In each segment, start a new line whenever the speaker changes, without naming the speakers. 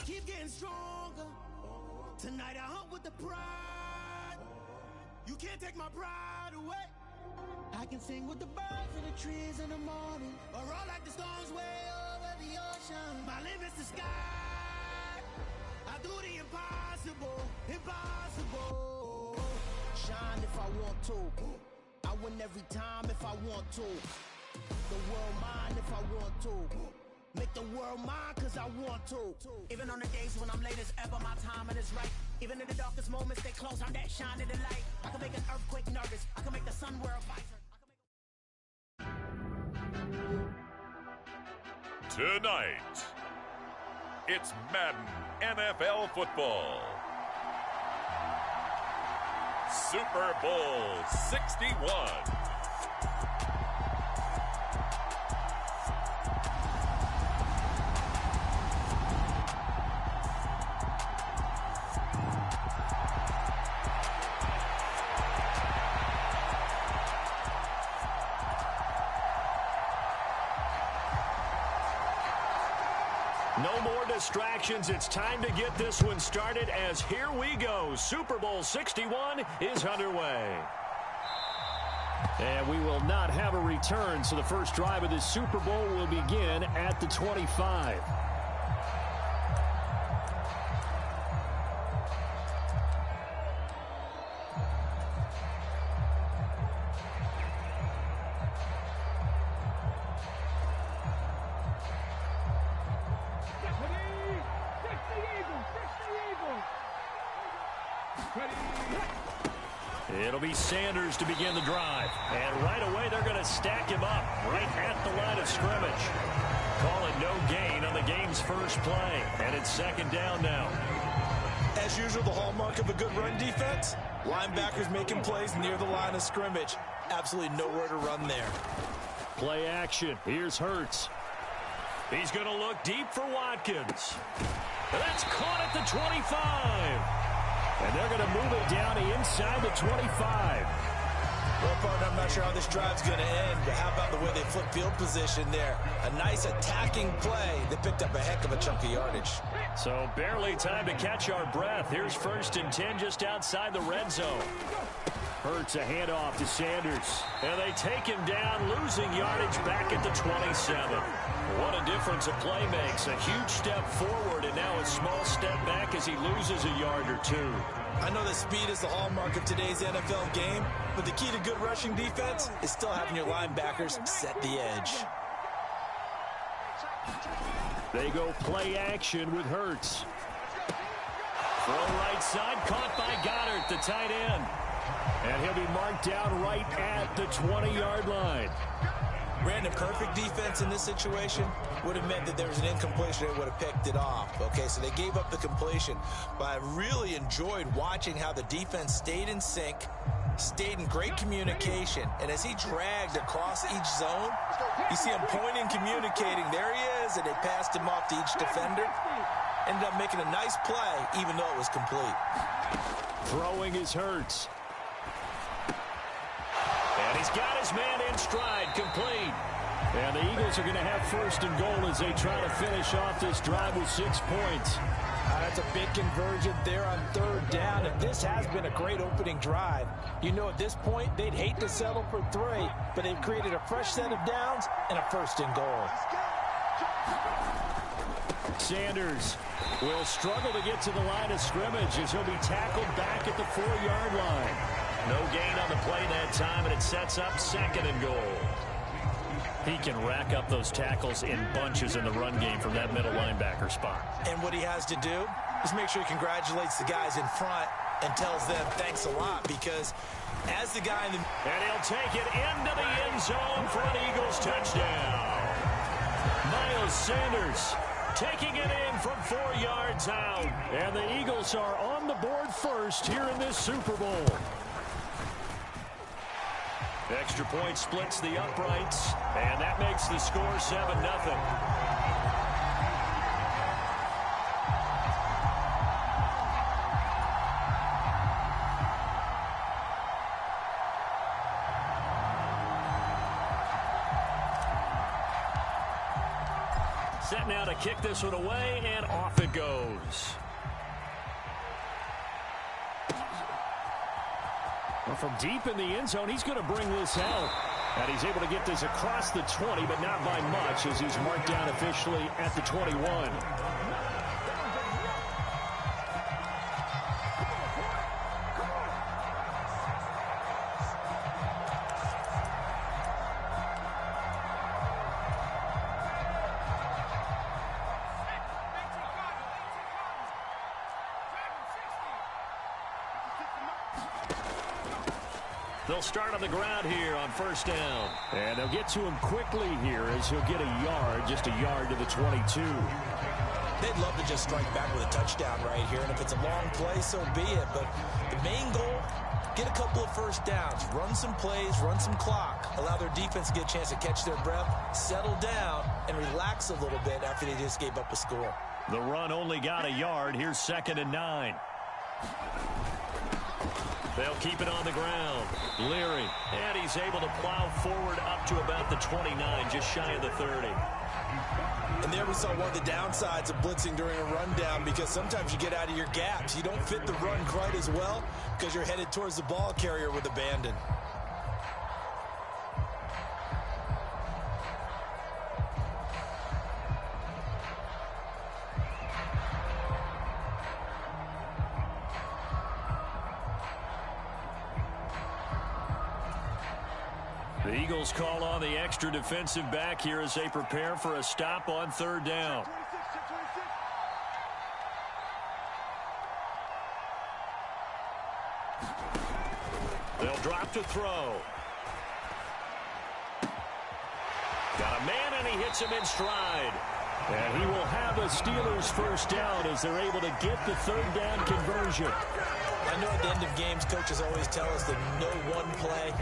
keep getting stronger. Tonight I hunt with the pride. You can't take my pride away. I can sing with the birds in the trees in the morning, or roll like the storms way over the ocean. My limit's the sky. I do the impossible, impossible. Shine if I want to. I win every time if I want to. The world mine if I want to. Make the world mine cause I want to. Even on the days when I'm late as ever, my timing is right. Even in the darkest moments, stay close, I'm that shine in the light. I can make an earthquake nervous, I can make the sun wear a visor.
Tonight, it's Madden NFL football. Super Bowl 61.
No more distractions. It's time to get this one started as here we go. Super Bowl 61 is underway. And we will not have a return, so the first drive of this Super Bowl will begin at the 25. It'll be Sanders to begin the drive. And right away, they're going to stack him up right at the line of scrimmage. Call it no gain on the game's first play. And it's second down now.
As usual, the hallmark of a good run defense, linebackers making plays near the line of scrimmage. Absolutely nowhere to run there.
Play action. Here's Hurts. He's going to look deep for Watkins. That's caught at the 25. And they're going to move it down to inside the 25.
Well, partner, I'm not sure how this drive's going to end, but how about the way they flip field position there? A nice attacking play. They picked up a heck of a chunk of yardage.
So barely time to catch our breath. Here's 1st and 10 just outside the red zone. Hurts a handoff to Sanders. And they take him down, losing yardage back at the 27. What a difference a play makes. A huge step forward and now a small step back as he loses a yard or two.
I know that speed is the hallmark of today's NFL game, but the key to good rushing defense is still having your linebackers set the edge.
They go play action with Hurts. Throw right side, caught by Goddard, the tight end. And he'll be marked down right at the 20-yard line.
Brandon, perfect defense in this situation would have meant that there was an incompletion that would have picked it off. Okay, so they gave up the completion, but I really enjoyed watching how the defense stayed in sync, stayed in great communication, and as he dragged across each zone, you see him pointing, communicating. There he is, and they passed him off to each defender. Ended up making a nice play, even though it was complete.
Throwing his Hurts. And he's got his man in stride, complete. And the Eagles are going to have 1st and goal as they try to finish off this drive with 6 points.
That's a big conversion there on 3rd down, and this has been a great opening drive. You know, at this point, they'd hate to settle for 3, but they've created a fresh set of downs and a 1st and goal.
Sanders will struggle to get to the line of scrimmage as he'll be tackled back at the 4-yard line. No gain on the play that time, and it sets up 2nd and goal. He can rack up those tackles in bunches in the run game from that middle linebacker spot.
And what he has to do is make sure he congratulates the guys in front and tells them thanks a lot, because as the guy in the...
And he'll take it into the end zone for an Eagles touchdown. Miles Sanders taking it in from 4 yards out. And the Eagles are on the board first here in this Super Bowl. Extra point splits the uprights, and that makes the score 7-0. Set now to kick this one away, and off it goes. Well, from deep in the end zone, he's going to bring this out. And he's able to get this across the 20, but not by much, as he's marked down officially at the 21. They'll start on the ground here on first down. And they'll get to him quickly here as he'll get a yard, just a yard to the 22.
They'd love to just strike back with a touchdown right here, and if it's a long play, so be it. But the main goal, get a couple of first downs, run some plays, run some clock, allow their defense to get a chance to catch their breath, settle down, and relax a little bit after they just gave up a score.
The run only got a yard. Here's 2nd and 9. They'll keep it on the ground. Leary, and he's able to plow forward up to about the 29, just shy of the 30.
And there we saw one of the downsides of blitzing during a rundown, because sometimes you get out of your gaps. You don't fit the run quite as well because you're headed towards the ball carrier with abandon.
The Eagles call on the extra defensive back here as they prepare for a stop on 3rd down. They'll drop to throw. Got a man, and he hits him in stride. And he will have a Steelers first down as they're able to get the 3rd down conversion.
I know at the end of games, coaches always tell us that no one play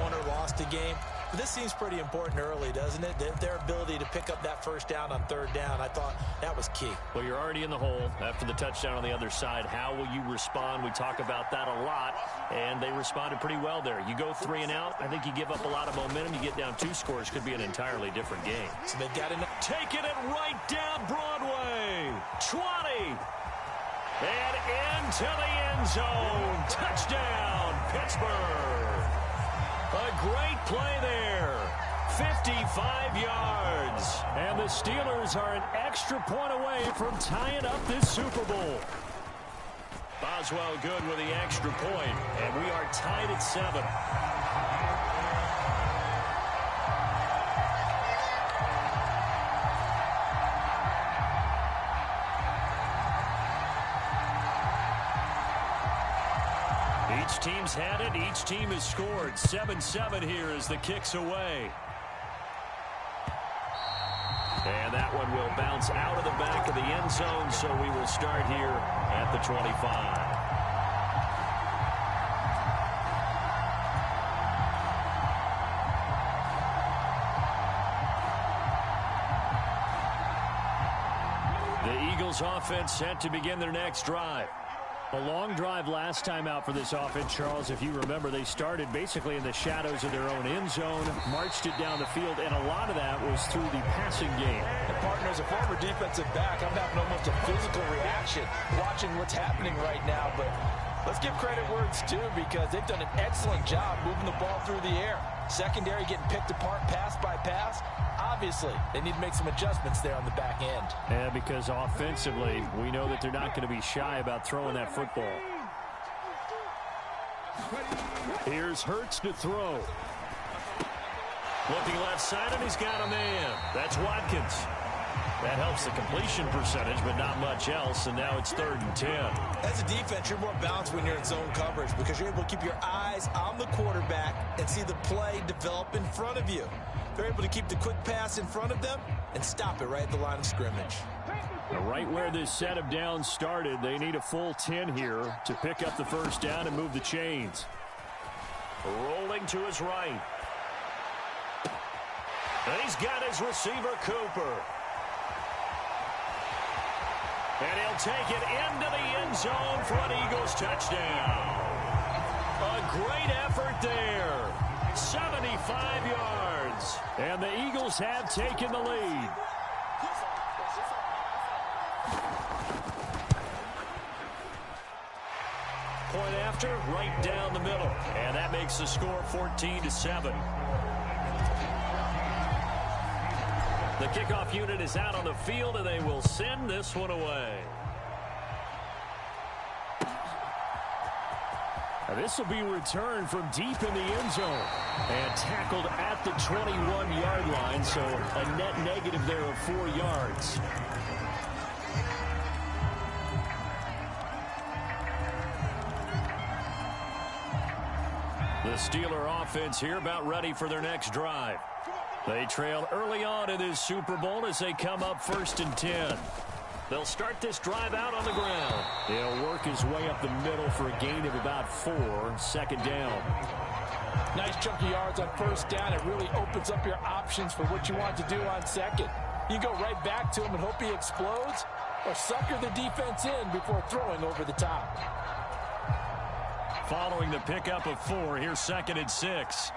won or lost a game. But this seems pretty important early, doesn't it? Their ability to pick up that first down on 3rd down, I thought that was key.
Well, you're already in the hole after the touchdown on the other side. How will you respond? We talk about that a lot, and they responded pretty well there. You go 3 and out, I think you give up a lot of momentum. You get down 2 scores, could be an entirely different game.
So they've got enough.
Taking it right down Broadway. 20. And into the end zone. Touchdown, Pittsburgh. A great play there. 55 yards. And the Steelers are an extra point away from tying up this Super Bowl. Boswell good with the extra point, and we are tied at 7. Each team's had it. Each team has scored. 7-7 here as the kick's away. And that one will bounce out of the back of the end zone, so we will start here at the 25. The Eagles offense set to begin their next drive. A long drive last time out for this offense, Charles. If you remember, they started basically in the shadows of their own end zone, marched it down the field, and a lot of that was through the passing game.
And partner, as a former defensive back, I'm having almost a physical reaction watching what's happening right now. But let's give credit where it's due, because they've done an excellent job moving the ball through the air. Secondary getting picked apart pass by pass. Obviously, they need to make some adjustments there on the back end.
Yeah, because offensively, we know that they're not going to be shy about throwing that football. Here's Hurts to throw. Looking left side, and he's got a man. That's Watkins. That helps the completion percentage, but not much else, and now it's 3rd and 10.
As a defense, you're more balanced when you're in zone coverage, because you're able to keep your eyes on the quarterback and see the play develop in front of you. They're able to keep the quick pass in front of them and stop it right at the line of scrimmage.
Right where this set of downs started, they need a full 10 here to pick up the first down and move the chains. Rolling to his right. And he's got his receiver, Cooper. And he'll take it into the end zone for an Eagles touchdown. A great effort there. 75 yards. And the Eagles have taken the lead. after, right down the middle. And that makes the score 14-7. The kickoff unit is out on the field, and they will send this one away. This will be returned from deep in the end zone and tackled at the 21-yard line, so a net negative there of 4 yards. The Steeler offense here about ready for their next drive. They trail early on in this Super Bowl as they come up 1st and 10. They'll start this drive out on the ground. He'll work his way up the middle for a gain of about 4, 2nd down.
Nice chunk of yards on 1st down. It really opens up your options for what you want to do on 2nd. You go right back to him and hope he explodes, or sucker the defense in before throwing over the top.
Following the pickup of 4, here's 2nd and 6.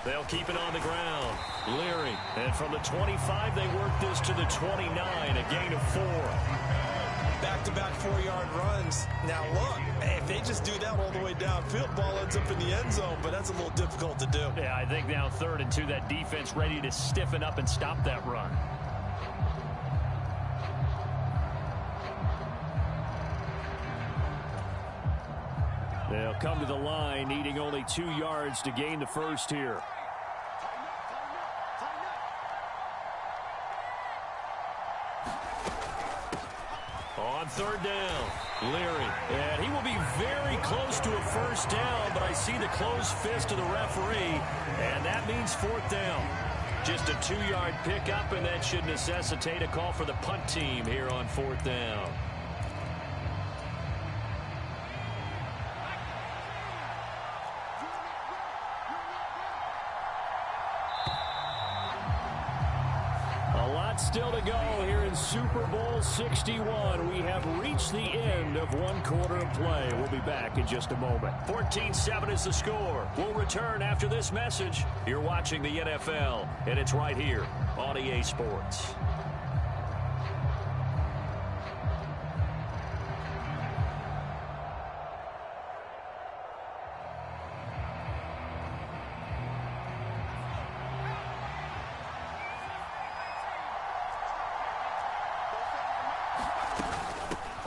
They'll keep it on the ground. Leary. And from the 25, they work this to the 29, a gain of 4.
Back-to-back 4-yard runs. Now, look, if they just do that all the way downfield, ball ends up in the end zone, but that's a little difficult to do.
Yeah, I think now 3rd and 2, that defense ready to stiffen up and stop that run. They'll come to the line, needing only 2 yards to gain the first here. On 3rd down, Leary. And he will be very close to a 1st down, but I see the closed fist of the referee, and that means 4th down. Just a 2-yard pickup, and that should necessitate a call for the punt team here on 4th down. Still to go here in Super Bowl 61. We have reached the end of 1 quarter of play. We'll be back in just a moment. 14-7 is the score. We'll return after this message. You're watching the NFL, and it's right here on EA Sports.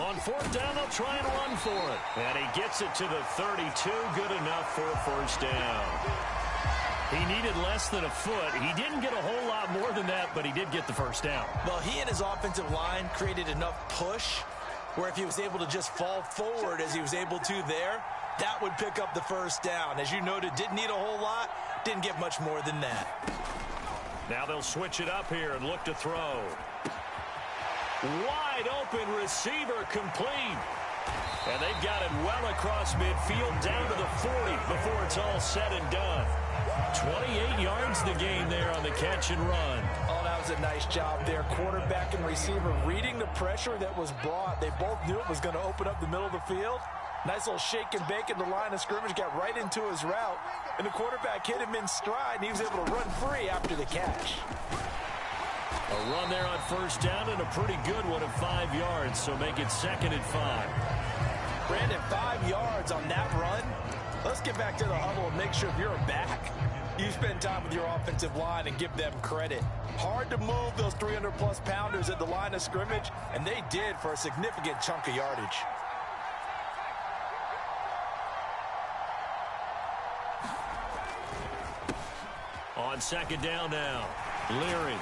On 4th down, they'll try and run for it. And he gets it to the 32. Good enough for a 1st down. He needed less than a foot. He didn't get a whole lot more than that, but he did get the 1st down.
Well, he and his offensive line created enough push where if he was able to just fall forward as he was able to there, that would pick up the 1st down. As you noted, didn't need a whole lot, didn't get much more than that.
Now they'll switch it up here and look to throw. Wide open receiver complete. And they've got it well across midfield down to the 40 before it's all said and done. 28 yards the gain there on the catch and run.
Oh, that was a nice job there. Quarterback and receiver reading the pressure that was brought. They both knew it was going to open up the middle of the field. Nice little shake and bake in the line of scrimmage. Got right into his route. And the quarterback hit him in stride, and he was able to run free after the catch.
A run there on 1st down and a pretty good one of 5 yards, so make it 2nd and 5.
Brandon, 5 yards on that run. Let's get back to the huddle and make sure if you're a back, you spend time with your offensive line and give them credit. Hard to move those 300-plus pounders at the line of scrimmage, and they did for a significant chunk of yardage.
On 2nd down now, Leary.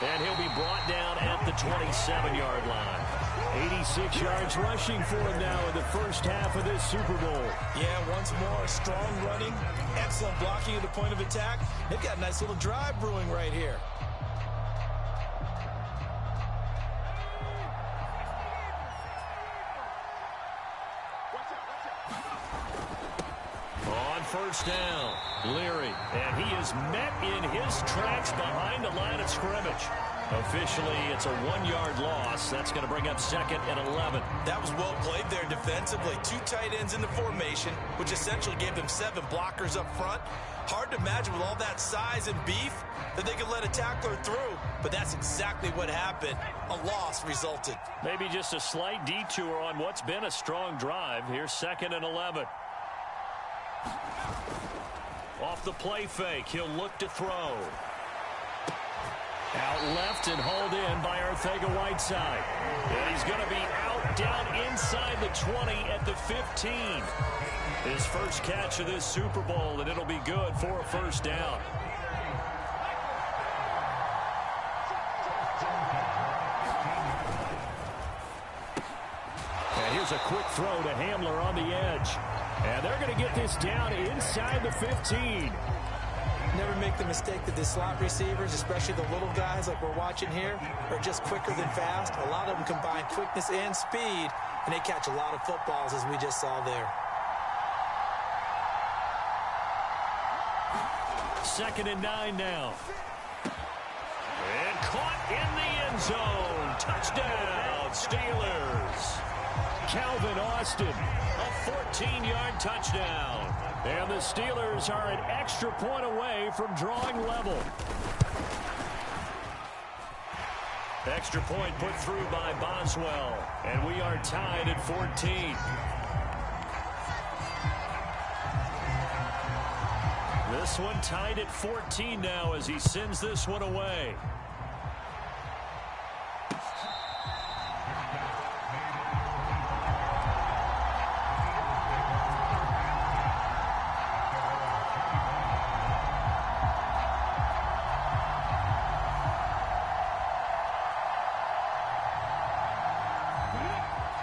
And he'll be brought down at the 27-yard line. 86 yards rushing for him now in the first half of this Super Bowl.
Yeah, once more, strong running, excellent blocking at the point of attack. They've got a nice little drive brewing right here.
On 1st down, Leary. And he is met in his tracks behind the line of scrimmage. Officially, it's a 1-yard loss. That's going to bring up 2nd and 11.
That was well played there defensively. 2 tight ends in the formation, which essentially gave them 7 blockers up front. Hard to imagine with all that size and beef that they could let a tackler through, but that's exactly what happened. A loss resulted.
Maybe just a slight detour on what's been a strong drive. Here's 2nd and 11. Off the play fake, he'll look to throw. Out left and hauled in by Arcega-Whiteside. And he's going to be out down inside the 20 at the 15. His first catch of this Super Bowl, and it'll be good for a first down. And here's a quick throw to Hamler on the edge. And they're going to get this down inside the 15.
Never make the mistake that the slot receivers, especially the little guys like we're watching here, are just quicker than fast. A lot of them combine quickness and speed, and they catch a lot of footballs, as we just saw there.
2nd and 9 now. And caught in the end zone. Touchdown, Steelers. Calvin Austin, a 14-yard touchdown. And the Steelers are an extra point away from drawing level. Extra point put through by Boswell. And we are tied at 14. This one tied at 14 now as he sends this one away.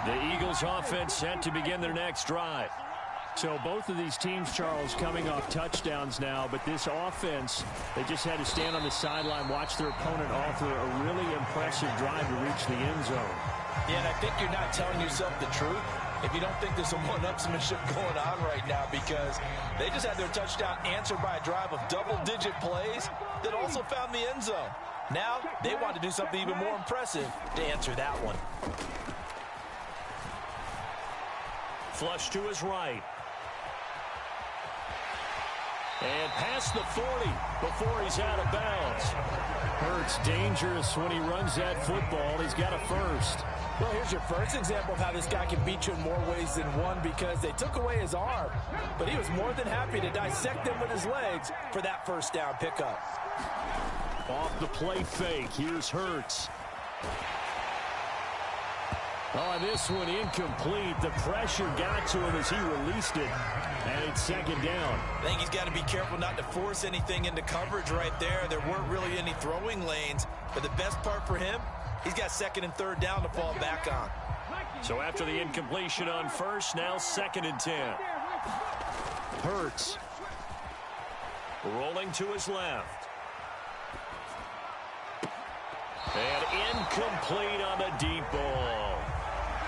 The Eagles offense set to begin their next drive. So both of these teams, Charles, coming off touchdowns now, but this offense, they just had to stand on the sideline, watch their opponent offer a really impressive drive to reach the end zone.
Yeah, and I think you're not telling yourself the truth if you don't think there's some one-upsmanship going on right now, because they just had their touchdown answered by a drive of double-digit plays that also found the end zone. Now they want to do something even more impressive to answer that one.
Flush to his right. And past the 40 before he's out of bounds. Hurts dangerous when he runs that football. He's got a first.
Well, here's your first example of how this guy can beat you in more ways than one, because they took away his arm, but he was more than happy to dissect them with his legs for that first down pickup.
Off the play fake, here's Hurts. Oh, this one incomplete. The pressure got to him as he released it. And it's 2nd down.
I think he's got to be careful not to force anything into coverage right there. There weren't really any throwing lanes. But the best part for him, he's got 2nd and 3rd down to fall back on.
So after the incompletion on first, now 2nd and 10. Hurts. Rolling to his left. And incomplete on the deep ball.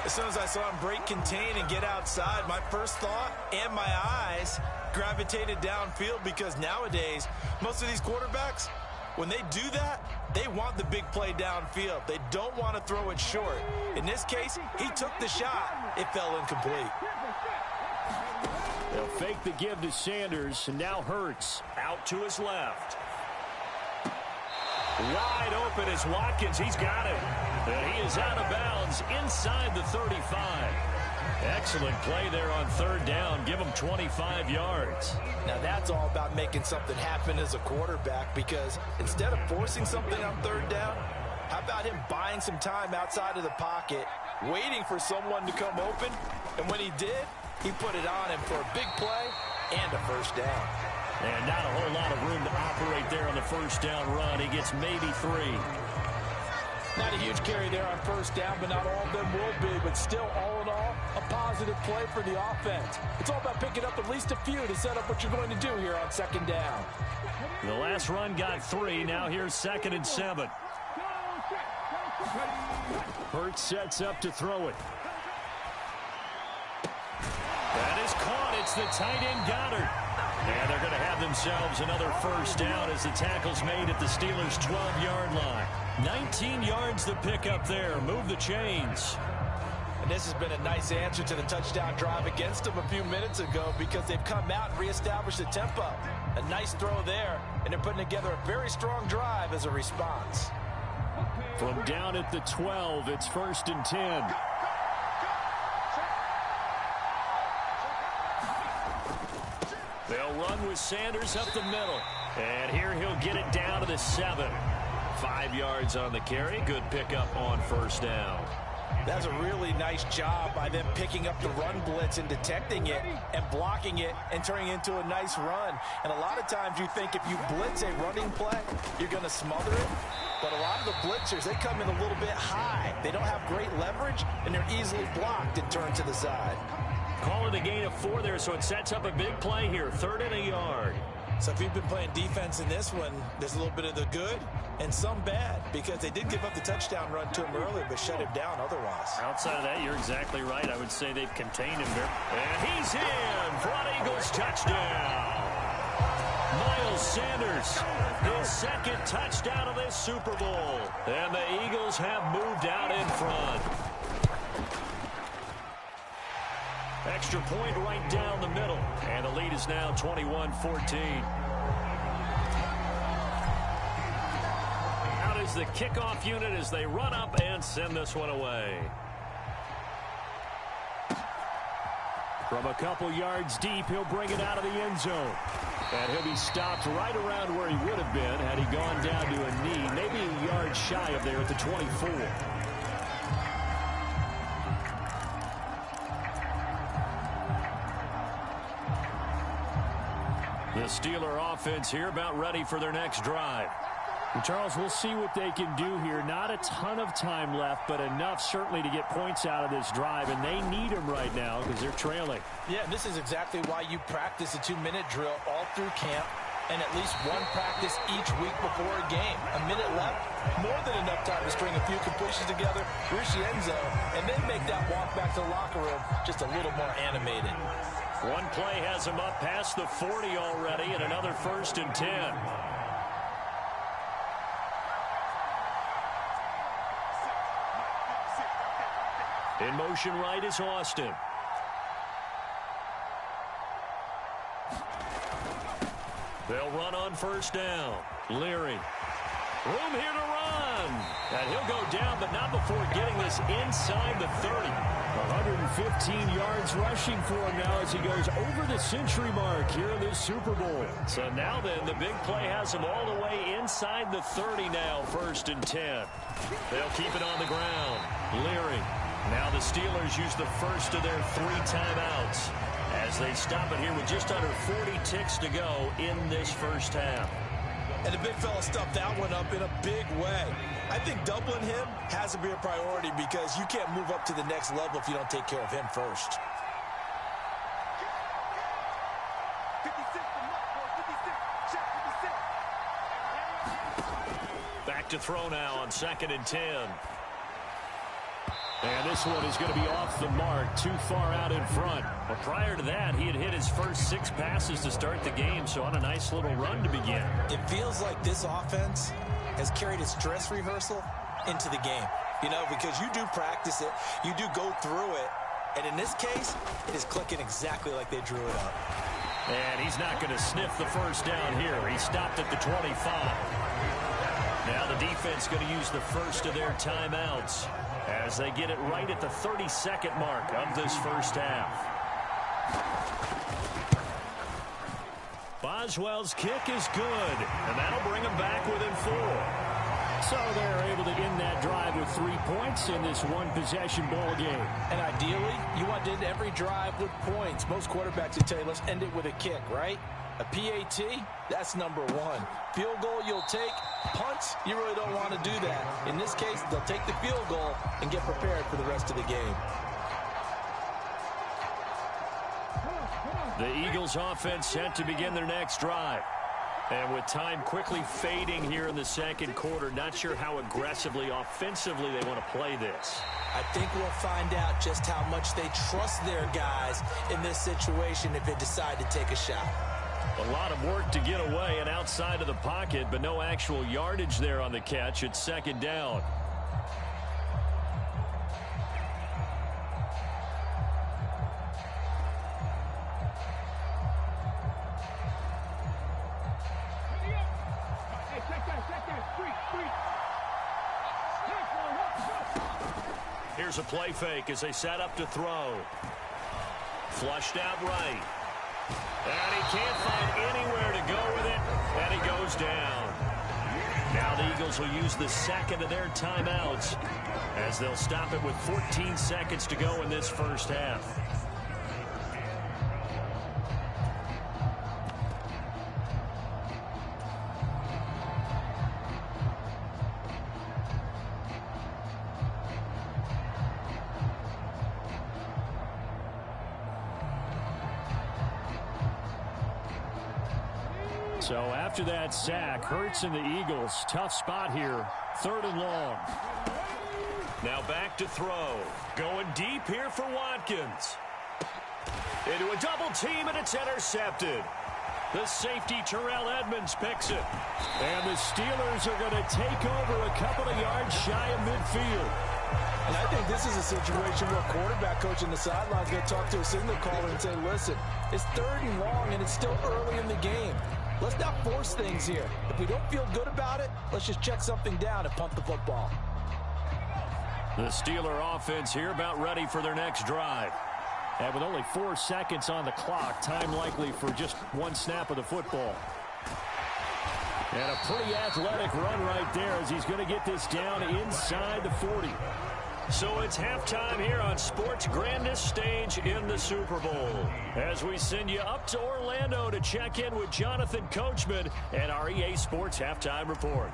As soon as I saw him break contain and get outside, my first thought and my eyes gravitated downfield, because nowadays, most of these quarterbacks, when they do that, they want the big play downfield. They don't want to throw it short. In this case, he took the shot. It fell incomplete.
They'll fake the give to Sanders, and now Hurts out to his left. Wide open is Watkins. He's got it. And he is out of bounds inside the 35. Excellent play there on 3rd down. Give him 25 yards.
Now that's all about making something happen as a quarterback, because instead of forcing something on 3rd down, how about him buying some time outside of the pocket, waiting for someone to come open, and when he did, he put it on him for a big play and a first down.
And not a whole lot of room to operate there on the first down run. He gets maybe 3.
Not a huge carry there on first down, but not all of them will be. But still, all in all, a positive play for the offense. It's all about picking up at least a few to set up what you're going to do here on 2nd down.
The last run got 3. Now here's 2nd and 7. Hurts sets up to throw it. That is caught. It's the tight end Goddard. And they're going to have themselves another first down as the tackle's made at the Steelers' 12-yard line. 19 yards to pick up there. Move the chains.
And this has been a nice answer to the touchdown drive against them a few minutes ago because they've come out and reestablished the tempo. A nice throw there, and they're putting together a very strong drive as a response.
From down at the 12, it's 1st and 10. They'll run with Sanders up the middle. And here he'll get it down to the 7. 5 yards on the carry. Good pickup on first down.
That's a really nice job by them picking up the run blitz and detecting it and blocking it and turning it into a nice run. And a lot of times you think if you blitz a running play, you're going to smother it. But a lot of the blitzers, they come in a little bit high. They don't have great leverage, and they're easily blocked and turned to the side.
Call it a gain of 4 there, so it sets up a big play here. 3rd and a yard.
So if you've been playing defense in this one, there's a little bit of the good and some bad because they did give up the touchdown run to him earlier but shut him down otherwise.
Outside of that, you're exactly right. I would say they've contained him there. And he's in for an Eagles touchdown. Miles Sanders, his 2nd touchdown of this Super Bowl. And the Eagles have moved out in front. Extra point right down the middle. And the lead is now 21-14. Out is the kickoff unit as they run up and send this one away. From a couple yards deep, he'll bring it out of the end zone. And he'll be stopped right around where he would have been had he gone down to a knee, maybe a yard shy of there at the 24. The Steeler offense here about ready for their next drive. And Charles, we'll see what they can do here. Not a ton of time left, but enough certainly to get points out of this drive, and they need them right now because they're trailing.
Yeah, this is exactly why you practice a 2-minute drill all through camp and at least one practice each week before a game. A minute left, more than enough time to string a few completions together, reach the end zone, and then make that walk back to the locker room just a little more animated.
One play has him up past the 40 already, and another 1st and 10. In motion right is Austin. They'll run on first down. Leary. Room here to run. And he'll go down, but not before getting this inside the 30. 115 yards rushing for him now as he goes over the century mark here in this Super Bowl. So now then, the big play has him all the way inside the 30 now, 1st and 10. They'll keep it on the ground. Leary. Now the Steelers use the first of their 3 timeouts as they stop it here with just under 40 ticks to go in this first half.
And the big fella stuffed that one up in a big way. I think doubling him has to be a priority because you can't move up to the next level if you don't take care of him first.
Back to throw now on 2nd and 10. And this one is going to be off the mark, too far out in front. But prior to that, he had hit his first 6 passes to start the game, so on a nice little run to begin.
It feels like this offense has carried its dress rehearsal into the game. You know, because you do practice it, you do go through it, and in this case, it is clicking exactly like they drew it up.
And he's not going to sniff the first down here. He stopped at the 25. Now the defense going to use the first of their timeouts as they get it right at the 32nd mark of this first half. Boswell's kick is good, and that'll bring them back within 4. So they're able to end that drive with 3 points in this one-possession ball game.
And ideally, you want to end every drive with points. Most quarterbacks would tell you, let's end it with a kick, right? A PAT, that's number 1. Field goal, you'll take. Punts, you really don't want to do that. In this case, they'll take the field goal and get prepared for the rest of the game.
The Eagles offense set to begin their next drive. And with time quickly fading here in the second quarter, not sure how aggressively, offensively they want to play this.
I think we'll find out just how much they trust their guys in this situation if they decide to take a shot.
A lot of work to get away and outside of the pocket, but no actual yardage there on the catch. It's second down. Here's a play fake as they set up to throw. Flushed out right. And he can't find anywhere to go with it, and he goes down. Now the Eagles will use the second of their timeouts as they'll stop it with 14 seconds to go in this first half. So after that sack, Hurts and the Eagles, tough spot here, 3rd and long. Now back to throw. Going deep here for Watkins. Into a double team, and it's intercepted. The safety, Terrell Edmonds, picks it. And the Steelers are going to take over a couple of yards shy of midfield.
And I think this is a situation where a quarterback coach in the sideline is going to talk to a signal caller and say, listen, it's 3rd and long, and it's still early in the game. Let's not force things here. If we don't feel good about it, let's just check something down and punt the football.
The Steeler offense here about ready for their next drive. And with only 4 seconds on the clock, time likely for just one snap of the football. And a pretty athletic run right there as he's going to get this down inside the 40. So it's halftime here on sports' grandest stage in the Super Bowl. As we send you up to Orlando to check in with Jonathan Coachman and our EA Sports Halftime Report.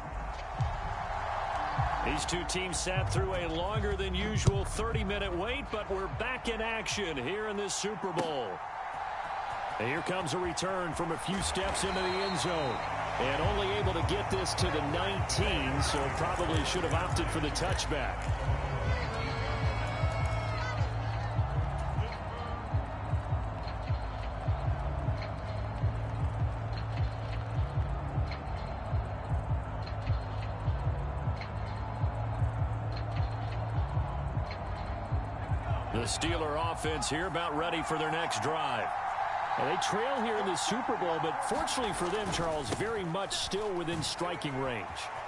These two teams sat through a longer than usual 30-minute wait, but we're back in action here in this Super Bowl. And here comes a return from a few steps into the end zone. And only able to get this to the 19, so probably should have opted for the touchback. The Steeler offense here about ready for their next drive. And they trail here in the Super Bowl, but fortunately for them, Charles, very much still within striking range.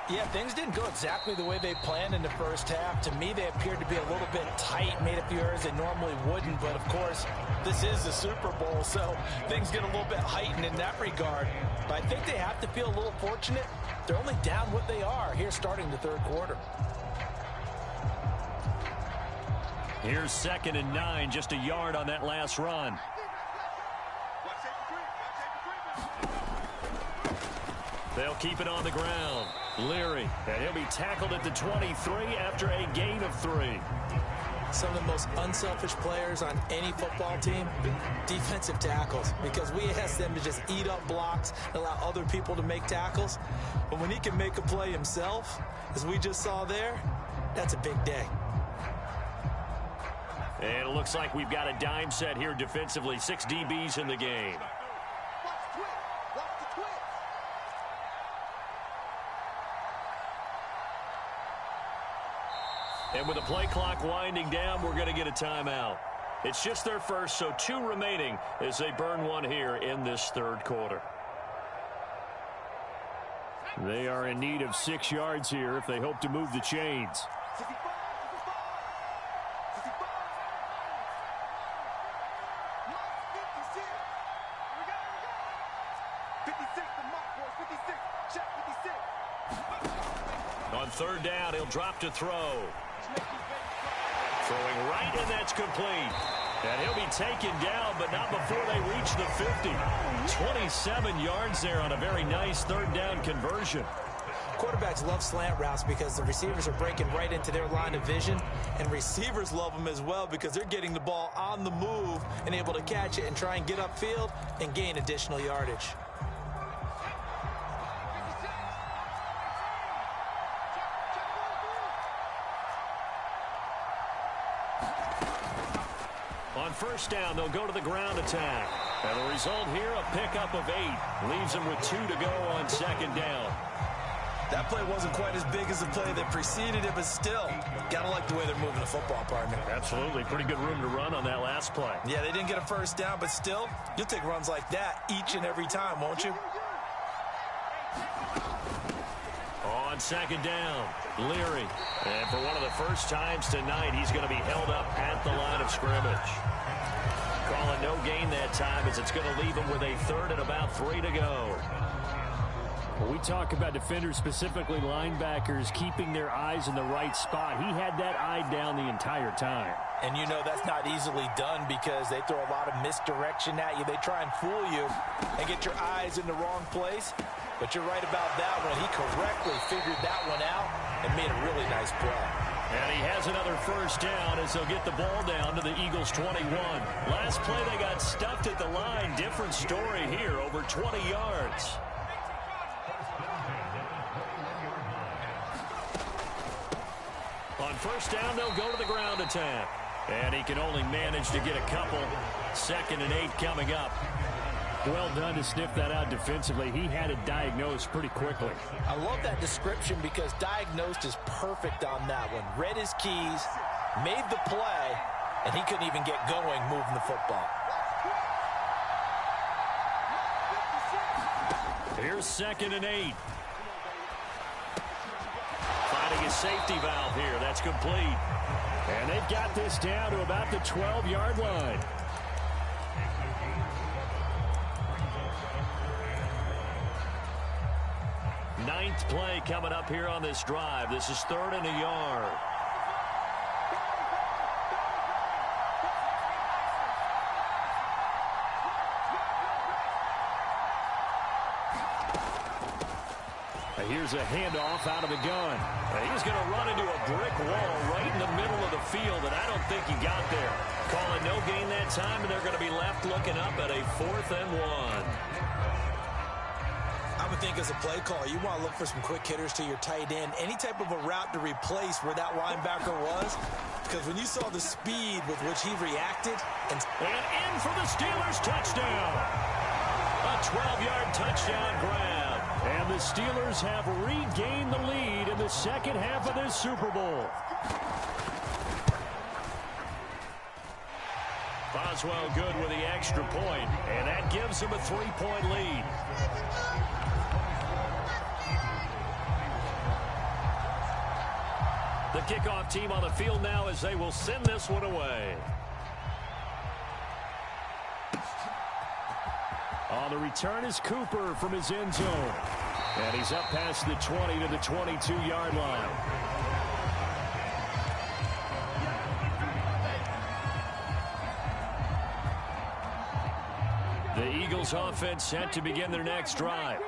Yeah, things didn't go exactly the way they planned in the first half. To me, they appeared to be a little bit tight, made a few errors they normally wouldn't. But, of course, this is the Super Bowl, so things get a little bit heightened in that regard. But I think they have to feel a little fortunate. They're only down what they are here starting the 3rd quarter.
Here's 2nd and 9, just a yard on that last run. They'll keep it on the ground. Leary, and he'll be tackled at the 23 after a gain of 3.
Some of the most unselfish players on any football team, defensive tackles, because we ask them to just eat up blocks and allow other people to make tackles. But when he can make a play himself, as we just saw there, that's a big day.
And it looks like we've got a dime set here defensively. 6 DBs in the game. And with the play clock winding down, we're going to get a timeout. It's just their first, so 2 remaining as they burn one here in this 3rd quarter. They are in need of 6 yards here if they hope to move the chains. On 3rd down, he'll drop to throw. Throwing right, and that's complete. And he'll be taken down, but not before they reach the 50. 27 yards there on a very nice 3rd down conversion.
Quarterbacks love slant routes because the receivers are breaking right into their line of vision, and receivers love them as well because they're getting the ball on the move and able to catch it and try and get upfield and gain additional yardage.
On 1st down, they'll go to the ground attack. And the result here, a pickup of 8. Leaves him with 2 to go on second down.
That play wasn't quite as big as the play that preceded it, but still, got to like the way they're moving the football, partner.
Absolutely. Pretty good room to run on that last play.
Yeah, they didn't get a first down, but still, you'll take runs like that each and every time, won't you?
On second down, Leary. And for one of the first times tonight, he's going to be held up at the line of scrimmage. Calling no gain that time as it's going to leave him with a third and about 3 to go.
When we talk about defenders, specifically linebackers, keeping their eyes in the right spot, he had that eye down the entire time.
And you know that's not easily done because they throw a lot of misdirection at you. They try and fool you and get your eyes in the wrong place. But you're right about that one. He correctly figured that one out and made a really nice play.
And he has another first down as they'll get the ball down to the Eagles' 21. Last play, they got stuffed at the line. Different story here, over 20 yards. On first down, they'll go to the ground attack. And he can only manage to get a couple. 2nd and 8 coming up.
Well done to sniff that out defensively. He had it diagnosed pretty quickly.
I love that description because diagnosed is perfect on that one. Read his keys, made the play, and he couldn't even get going moving the football.
Here's 2nd and 8. Finding a safety valve here. That's complete.
And they've got this down to about the 12-yard line.
Ninth play coming up here on this drive. This is 3rd and a yard.
Here's a handoff out of the gun.
And he's going to run into a brick wall right in the middle of the field, and I don't think he got there. Calling no gain that time, and they're going to be left looking up at a 4th and 1.
I would think as a play caller, you want to look for some quick hitters to your tight end. Any type of a route to replace where that linebacker was. Because when you saw the speed with which he reacted.
And in for the Steelers touchdown. A 12-yard touchdown grab.
And the Steelers have regained the lead in the second half of this Super Bowl.
Boswell good with the extra point, and that gives him a 3-point lead. The kickoff team on the field now as they will send this one away.
On the return is Cooper from his end zone. And he's up past the 20 to the 22-yard line. The Eagles offense set to begin their next drive.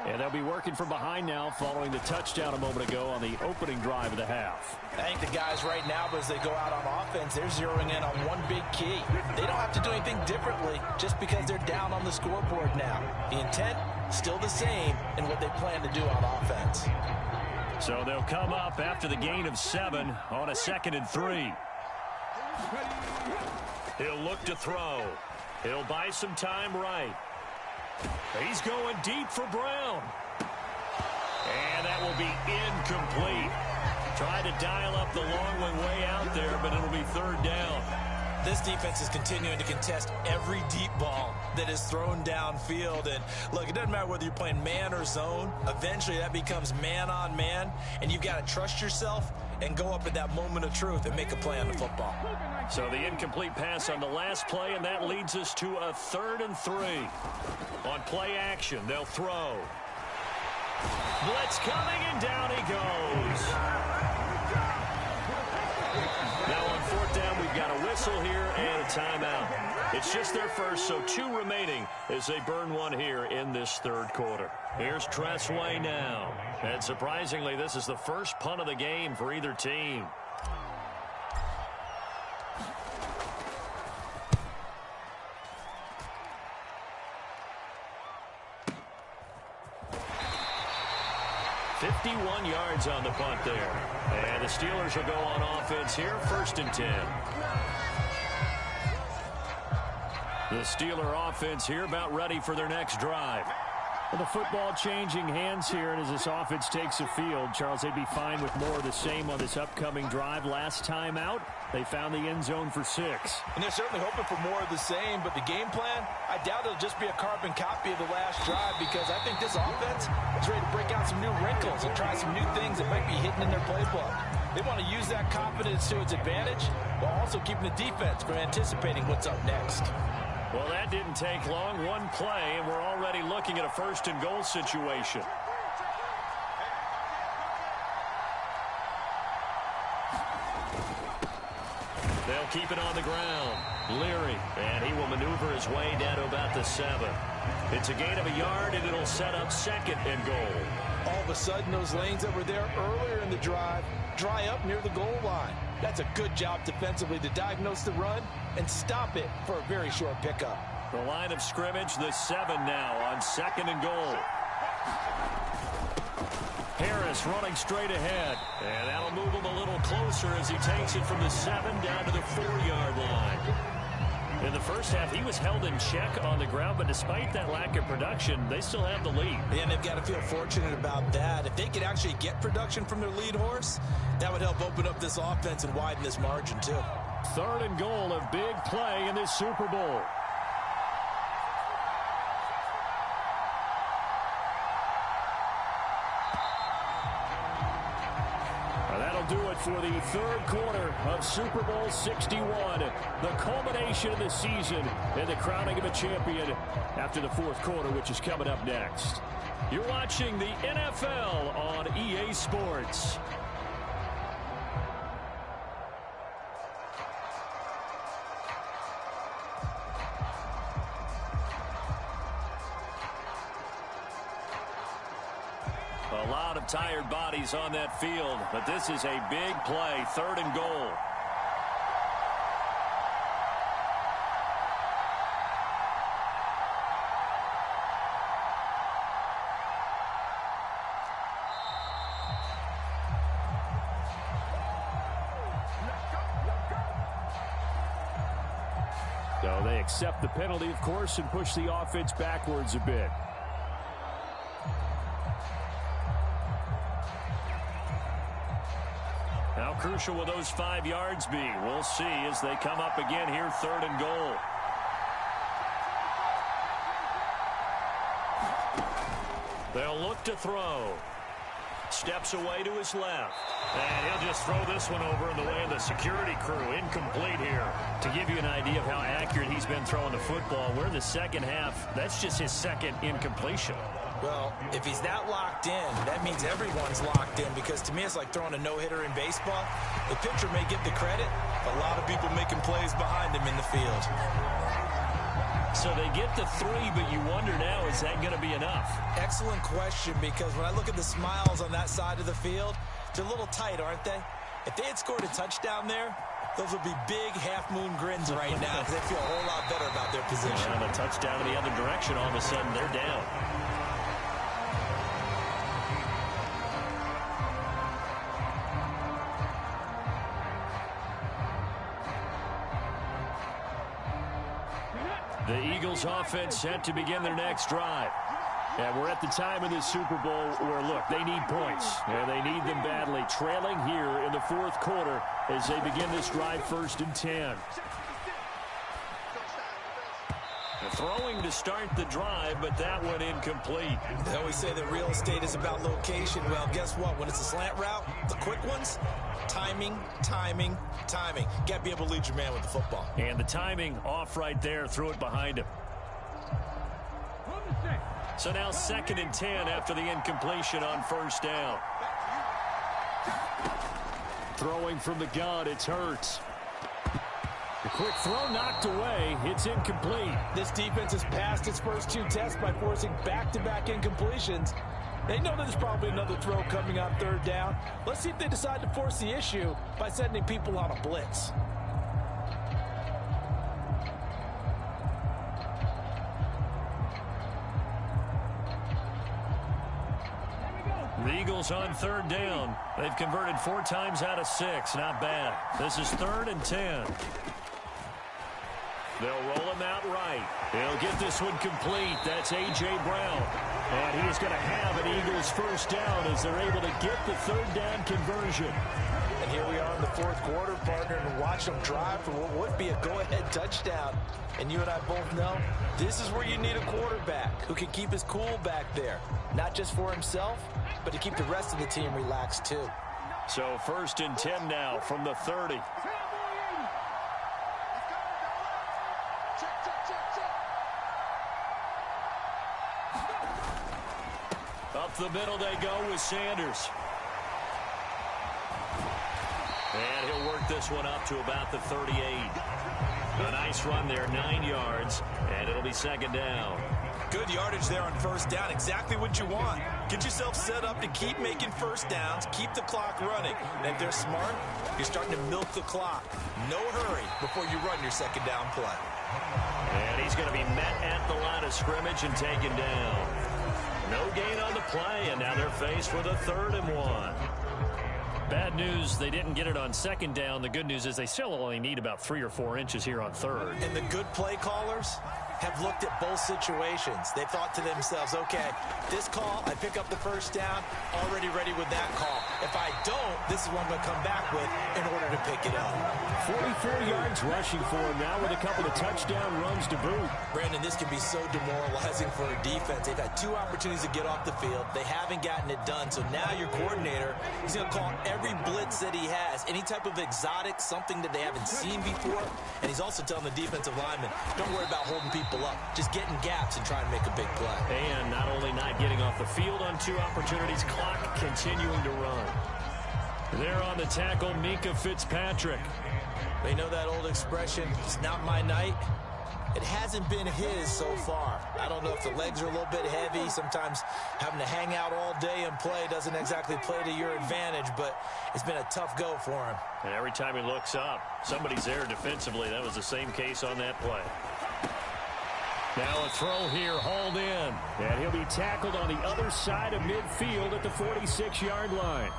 And they'll be working from behind now following the touchdown a moment ago on the opening drive of the half.
I think the guys right now, as they go out on offense, they're zeroing in on one big key. They don't have to do anything differently just because they're down on the scoreboard now. The intent, still the same in what they plan to do on offense.
So they'll come up after the gain of 7 on a 2nd and 3. He'll look to throw. He'll buy some time right. He's going deep for Brown. And that will be incomplete. Tried to dial up the long one way out there, but it'll be 3rd down.
This defense is continuing to contest every deep ball that is thrown downfield. And look, it doesn't matter whether you're playing man or zone. Eventually that becomes man on man, and you've got to trust yourself and go up at that moment of truth and make a play on the football.
So the incomplete pass on the last play, and that leads us to a 3rd and 3. On play action, they'll throw. Blitz coming, and down he goes. Now on 4th down, we've got a whistle here and a timeout. It's just their first, so 2 remaining as they burn one here in this 3rd quarter. Here's Tressway now. And surprisingly, this is the first punt of the game for either team. $51 yards on the punt there. And the Steelers will go on offense here, 1st and 10. The Steeler offense here about ready for their next drive. Well, the football changing hands here, and as this offense takes the field, Charles, they'd be fine with more of the same on this upcoming drive. Last time out, they found the end zone for 6.
And they're certainly hoping for more of the same, but the game plan, I doubt it'll just be a carbon copy of the last drive, because I think this offense is ready to break out some new wrinkles and try some new things that might be hidden in their playbook. They want to use that confidence to its advantage, while also keeping the defense from anticipating what's up next.
Well, that didn't take long. One play, and we're already looking at a first-and-goal situation. They'll keep it on the ground. Leary, and he will maneuver his way down to about the 7. It's a gain of a yard, and it'll set up 2nd and goal.
All of a sudden, those lanes that were there earlier in the drive dry up near the goal line. That's a good job defensively to diagnose the run and stop it for a very short pickup.
The line of scrimmage, the 7 now on 2nd and goal. Harris running straight ahead. And that'll move him a little closer as he takes it from the 7 down to the 4-yard line. In the first half, he was held in check on the ground, but despite that lack of production, they still have the lead.
And they've got to feel fortunate about that. If they could actually get production from their lead horse, that would help open up this offense and widen this margin, too.
3rd and goal, a big play in this Super Bowl. Do it for the 3rd quarter of Super Bowl 61. The culmination of the season and the crowning of a champion after the 4th quarter, which is coming up next. You're watching the NFL on EA Sports. A lot of tired bodies on that field, but this is a big play, 3rd and goal. So they accept the penalty, of course, and push the offense backwards a bit. How crucial will those 5 yards be? We'll see as they come up again here, 3rd and goal. They'll look to throw. Steps away to his left. And he'll just throw this one over in the way of the security crew. Incomplete here. To give you an idea of how accurate he's been throwing the football, we're in the second half. That's just his 2nd incompletion.
Well, if he's that locked in, that means everyone's locked in, because to me it's like throwing a no-hitter in baseball. The pitcher may get the credit, a lot of people making plays behind him in the field.
So they get the 3, but you wonder now, is that going to be enough?
Excellent question, because when I look at the smiles on that side of the field, they're a little tight, aren't they? If they had scored a touchdown there, those would be big half-moon grins right now, because they feel a whole lot better about their position.
And a touchdown in the other direction, all of a sudden they're down. The Eagles offense set to begin their next drive. And we're at the time in this Super Bowl where, look, they need points. And they need them badly. Trailing here in the 4th quarter as they begin this drive, 1st and 10. Throwing to start the drive, but that one incomplete.
They always say that real estate is about location. Well, guess what? When it's a slant route, the quick ones, timing, timing, timing. Got to be able to lead your man with the football.
And the timing off right there. Threw it behind him. So now 2nd and 10 after the incompletion on 1st down. Throwing from the gun, it's Hurts. The quick throw knocked away. It's incomplete.
This defense has passed its first 2 tests by forcing back-to-back incompletions. They know there's probably another throw coming on 3rd down. Let's see if they decide to force the issue by sending people on a blitz.
The Eagles on 3rd down. They've converted 4 times out of 6. Not bad. This is 3rd and 10. They'll roll him out right. He'll get this one complete. That's A.J. Brown. And he is going to have an Eagles first down as they're able to get the third down conversion.
And here we are in the fourth quarter, partner, and watch them drive for what would be a go-ahead touchdown. And you and I both know this is where you need a quarterback who can keep his cool back there. Not just for himself, but to keep the rest of the team relaxed too.
So 1st and 10 now from the 30. Up the middle they go with Sanders. And he'll work this one up to about the 38. A nice run there, 9 yards, and it'll be 2nd down.
Good yardage there on 1st down. Exactly what you want. Get yourself set up to keep making 1st downs, keep the clock running. And if they're smart, you're starting to milk the clock. No hurry before you run your 2nd down play.
And he's going to be met at the line of scrimmage and taken down. No gain on the play, and now they're faced with a 3rd and 1. Bad news, they didn't get it on 2nd down. The good news is they still only need about 3 or 4 inches here on 3rd.
And the good play callers have looked at both situations. They thought to themselves, okay, this call, I pick up the 1st down, already ready with that call. If I don't, this is what I'm going to come back with in order to pick it up.
44 yards rushing for him now with a couple of touchdown runs to boot.
Brandon, this can be so demoralizing for a defense. They've had 2 opportunities to get off the field. They haven't gotten it done. So now your coordinator is going to call every blitz that he has, any type of exotic, something that they haven't seen before. And he's also telling the defensive lineman, don't worry about holding people up. Just get in gaps and try and make a big play.
And not only not getting off the field on 2 opportunities, clock continuing to run. There on the tackle, Mika Fitzpatrick.
They know that old expression, it's not my night. It hasn't been his so far. I don't know if the legs are a little bit heavy. Sometimes having to hang out all day and play doesn't exactly play to your advantage, but it's been a tough go for him.
And every time he looks up, somebody's there defensively. That was the same case on that play. Now a throw here, hauled in. And he'll be tackled on the other side of midfield at the 46-yard line.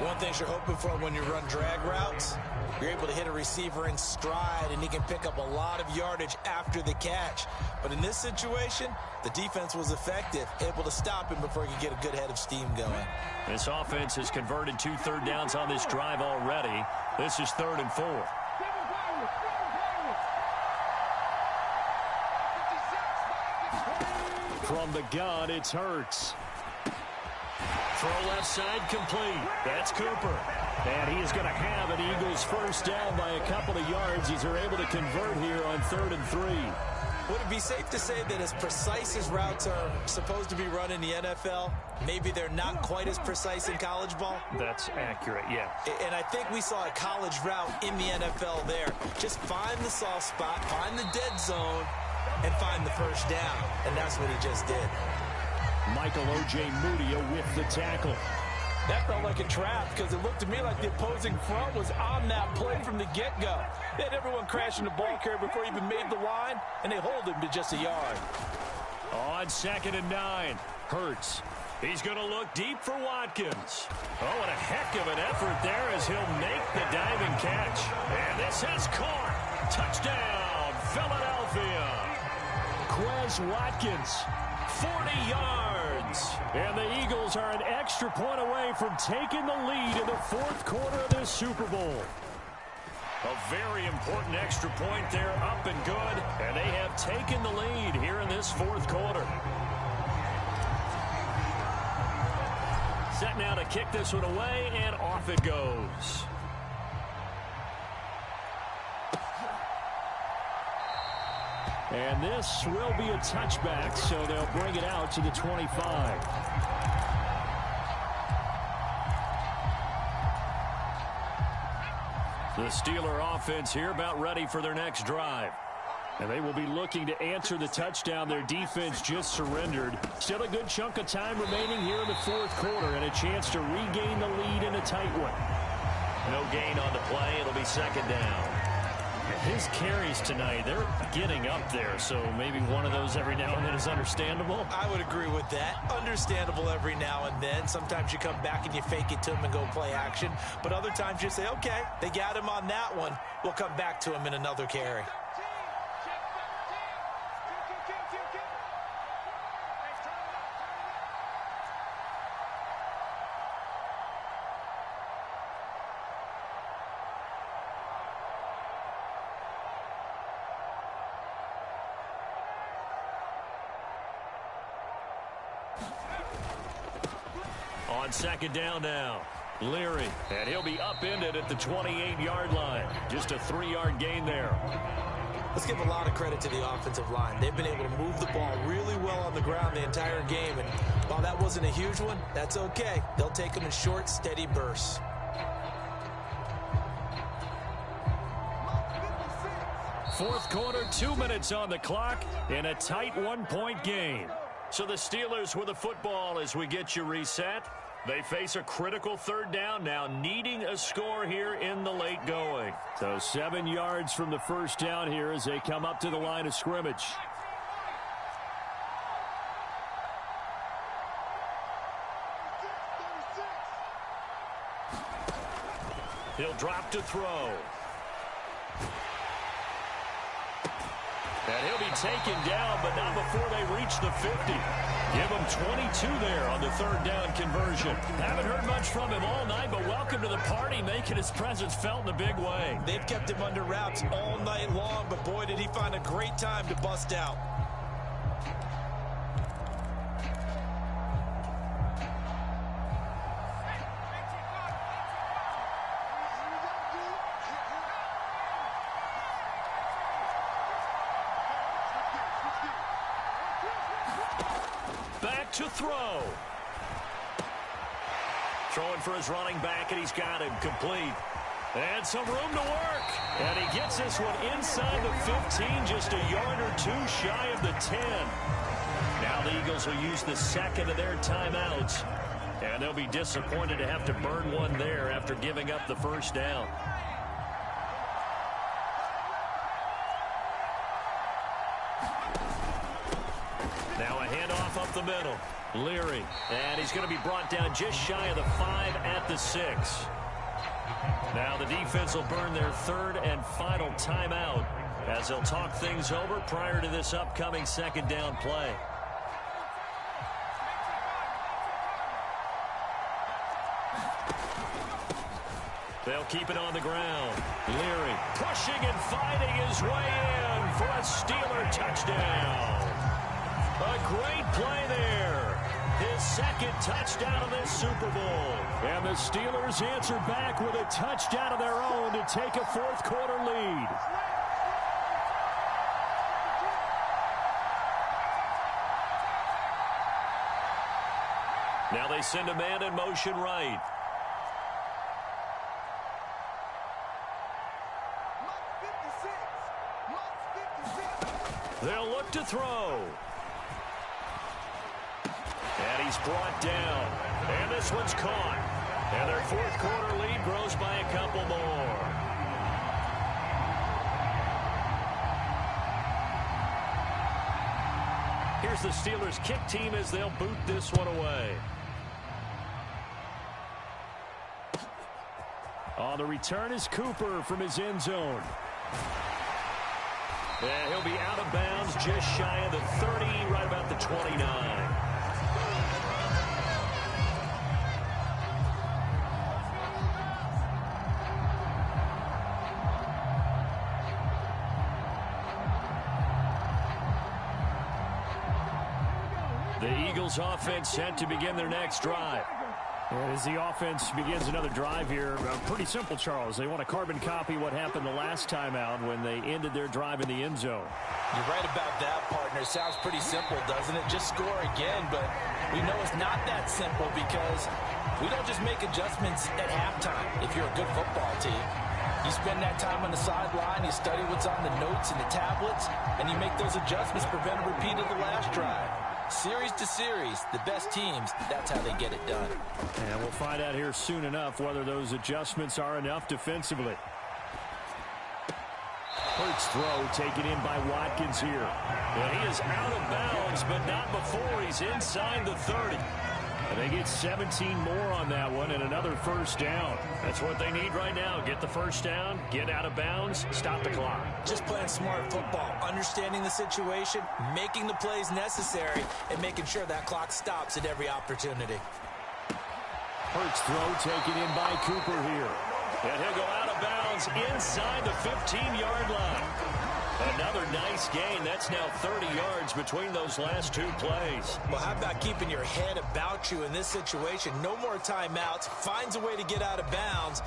One thing you're hoping for when you run drag routes, you're able to hit a receiver in stride, and he can pick up a lot of yardage after the catch. But in this situation, the defense was effective, able to stop him before he could get a good head of steam going.
This offense has converted 2 third downs on this drive already. This is 3rd and 4. From the gun, it's Hurts. Throw left side complete. That's Cooper. And he is going to have an Eagles first down by a couple of yards as they're able to convert here on 3rd and 3.
Would it be safe to say that as precise as routes are supposed to be run in the NFL, maybe they're not quite as precise in college ball?
That's accurate, yeah.
And I think we saw a college route in the NFL there. Just find the soft spot, find the dead zone, and find the first down. And that's what he just did.
Michael O.J. Mudia with the tackle.
That felt like a trap because it looked to me like the opposing front was on that play from the get-go. They had everyone crashing the ball carrier before he even made the line, and they hold him to just a yard.
On 2nd and 9, Hurts. He's going to look deep for Watkins. Oh, and a heck of an effort there as he'll make the diving catch. And this is caught. Touchdown, Philadelphia. Quez Watkins, 40 yards. And the Eagles are an extra point away from taking the lead in the 4th quarter of this Super Bowl. A very important extra point there, up and good. And they have taken the lead here in this 4th quarter. Set now to kick this one away, and off it goes. And this will be a touchback, so they'll bring it out to the 25. The Steeler offense here about ready for their next drive. And they will be looking to answer the touchdown their defense just surrendered. Still a good chunk of time remaining here in the 4th quarter and a chance to regain the lead in a tight one. No gain on the play. It'll be 2nd down. His carries tonight, they're getting up there, so maybe one of those every now and then is understandable.
I would agree with that. Understandable every now and then. Sometimes you come back and you fake it to him and go play action. But other times you say, okay, they got him on that one. We'll come back to him in another carry.
On second down now, Leary. And he'll be upended at the 28-yard line. Just a 3-yard gain there.
Let's give a lot of credit to the offensive line. They've been able to move the ball really well on the ground the entire game. And while that wasn't a huge one, that's okay. They'll take them in short, steady bursts.
Fourth quarter, 2 minutes on the clock in a tight 1-point game. So the Steelers with the football as we get you reset. They face a critical third down now, needing a score here in the late going. So 7 yards from the first down here as they come up to the line of scrimmage. He'll drop to throw. And he'll be taken down, but not before they reach the 50. Give him 22 there on the third down conversion. Haven't heard much from him all night, but welcome to the party, making his presence felt in a big way.
They've kept him under wraps all night long, but boy, did he find a great time to bust out.
To throw. Throwing for his running back, and he's got him complete. And some room to work. And he gets this one inside the 15, just a yard or two shy of the 10. Now the Eagles will use the second of their timeouts. And they'll be disappointed to have to burn one there after giving up the first down. Now a handoff up the middle. Leary. And he's going to be brought down just shy of the 5 at the 6. Now the defense will burn their third and final timeout as they'll talk things over prior to this upcoming second down play. They'll keep it on the ground. Leary pushing and fighting his way in for a Steeler touchdown. A great play there. His second touchdown of this Super Bowl. And the Steelers answer back with a touchdown of their own to take a fourth quarter lead. Now they send a man in motion right. They'll look to throw. And he's brought down. And this one's caught. And their fourth quarter lead grows by a couple more. Here's the Steelers kick team as they'll boot this one away. On the return is Cooper from his end zone. And he'll be out of bounds just shy of the 30, right about the 29. The Eagles offense set to begin their next drive.
And as the offense begins another drive here, pretty simple, Charles. They want to carbon copy what happened the last time out when they ended their drive in the end zone.
You're right about that, partner. Sounds pretty simple, doesn't it? Just score again, but we know it's not that simple because we don't just make adjustments at halftime if you're a good football team. You spend that time on the sideline, you study what's on the notes and the tablets, and you make those adjustments, prevent a repeat of the last drive. Series to series, the best teams, that's how they get it done.
And we'll find out here soon enough whether those adjustments are enough defensively. Hurts throw taken in by Watkins here.
And he is out of bounds, but not before he's inside the 30.
And they get 17 more on that one and another first down.
That's what they need right now. Get the first down, get out of bounds, stop the clock.
Just playing smart football, understanding the situation, making the plays necessary, and making sure that clock stops at every opportunity.
Hurts throw taken in by Cooper here.
And he'll go out of bounds inside the 15-yard line. Another nice gain. That's now 30 yards between those last two plays.
Well, how about keeping your head about you in this situation? No more timeouts. Finds a way to get out of bounds.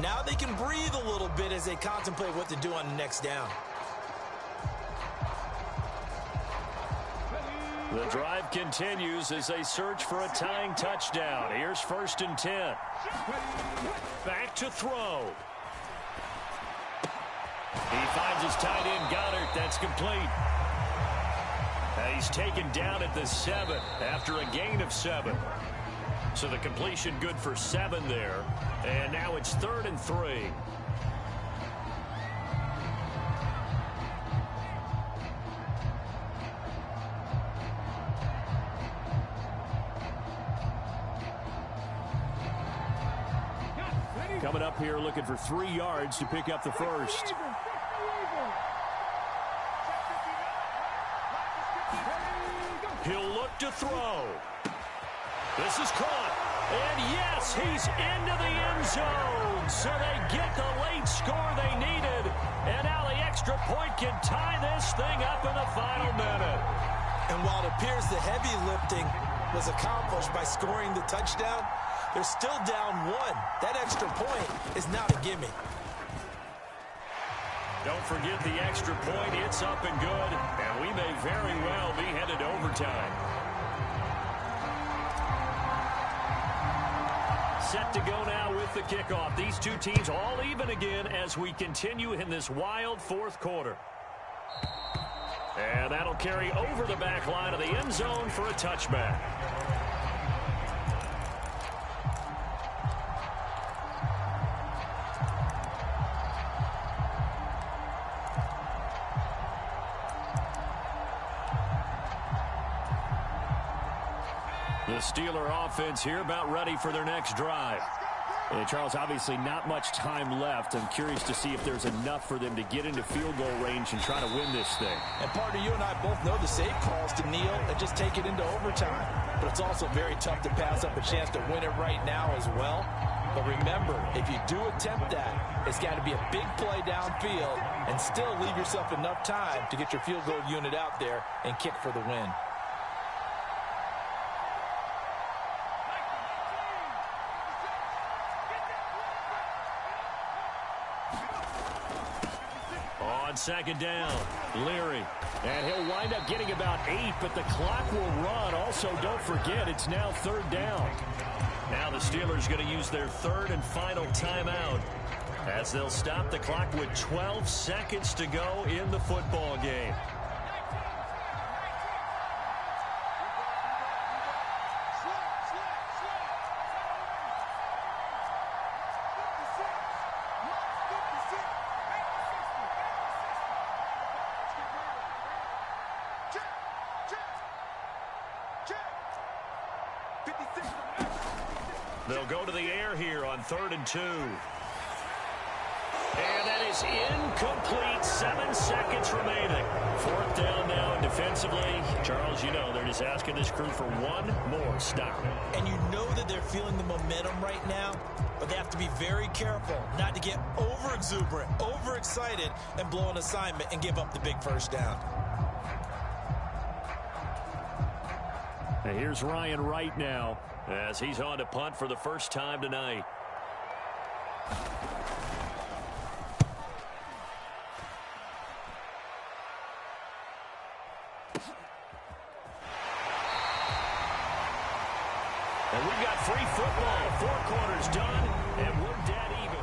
Now they can breathe a little bit as they contemplate what to do on the next down.
The drive continues as they search for a tying touchdown. Here's 1st and 10. Back to throw. He finds his tight end, Goddard. That's complete. He's taken down at the 7 after a gain of 7. So the completion good for 7 there. And now it's 3rd and 3. Coming up here looking for 3 yards to pick up the first. He'll look to throw. This is caught. And yes, he's into the end zone. So they get the late score they needed. And now the extra point can tie this thing up in the final minute.
And while it appears the heavy lifting was accomplished by scoring the touchdown, they're still down 1. That extra point is not a gimme.
Don't forget the extra point. It's up and good. And we may very well be headed to overtime. Set to go now with the kickoff. These two teams all even again as we continue in this wild 4th quarter. And that'll carry over the back line of the end zone for a touchback. The Steeler offense here about ready for their next drive. And Charles, obviously not much time left. I'm curious to see if there's enough for them to get into field goal range and try to win this thing.
And partner, you and I both know the safe calls to kneel and just take it into overtime. But it's also very tough to pass up a chance to win it right now as well. But remember, if you do attempt that, it's got to be a big play downfield and still leave yourself enough time to get your field goal unit out there and kick for the win.
On 2nd down, Leary. And he'll wind up getting about 8, but the clock will run. Also, don't forget, it's now 3rd down. Now the Steelers going to use their 3rd and final timeout as they'll stop the clock with 12 seconds to go in the football game. They'll go to the air here on 3rd and 2. And that is incomplete. 7 seconds remaining. 4th down now, and defensively, Charles, you know, they're just asking this crew for one more stop.
And you know that they're feeling the momentum right now, but they have to be very careful not to get over-exuberant, overexcited, and blow an assignment and give up the big first down.
And here's Ryan Wright now as he's on to punt for the first time tonight. And we've got free football. 4 quarters done, and we're dead even.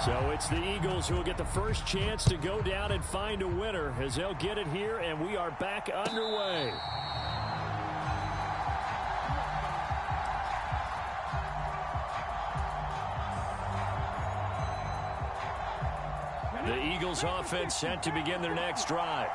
So it's the Eagles who will get the first chance to go down and find a winner as they'll get it here, and we are back underway. The Eagles offense set to begin their next drive.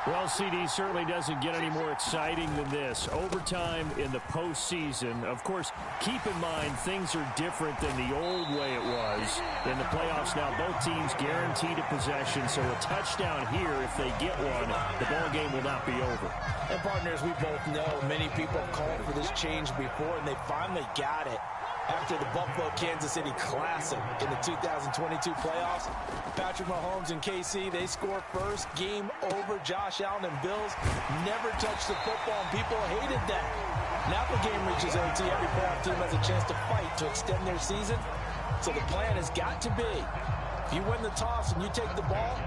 Well, CD certainly doesn't get any more exciting than this. Overtime in the postseason. Of course, keep in mind things are different than the old way it was. In the playoffs now, both teams guaranteed a possession, so a touchdown here, if they get one, the ball game will not be over.
And partners, we both know many people have called for this change before, and they finally got it. After the Buffalo-Kansas City Classic in the 2022 playoffs, Patrick Mahomes and KC, they score first. Game over. Josh Allen and Bills never touched the football, and people hated that. Now the game reaches OT. Every playoff team has a chance to fight to extend their season. So the plan has got to be, if you win the toss and you take the ball,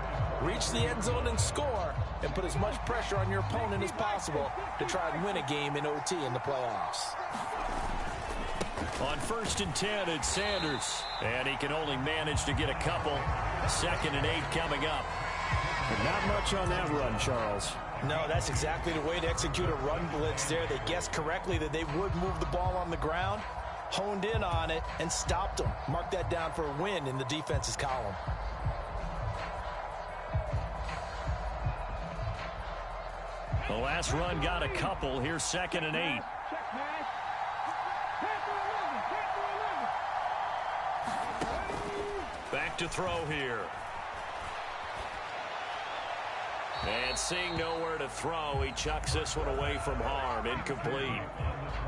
reach the end zone and score, and put as much pressure on your opponent as possible to try and win a game in OT in the playoffs.
On 1st and 10, it's Sanders. And he can only manage to get a couple. 2nd and 8 coming up.
And not much on that run, Charles.
No, that's exactly the way to execute a run blitz there. They guessed correctly that they would move the ball on the ground, honed in on it, and stopped them. Mark that down for a win in the defense's column.
The last run got a couple. Here's 2nd and 8. Back to throw here. And seeing nowhere to throw, he chucks this one away from harm. Incomplete.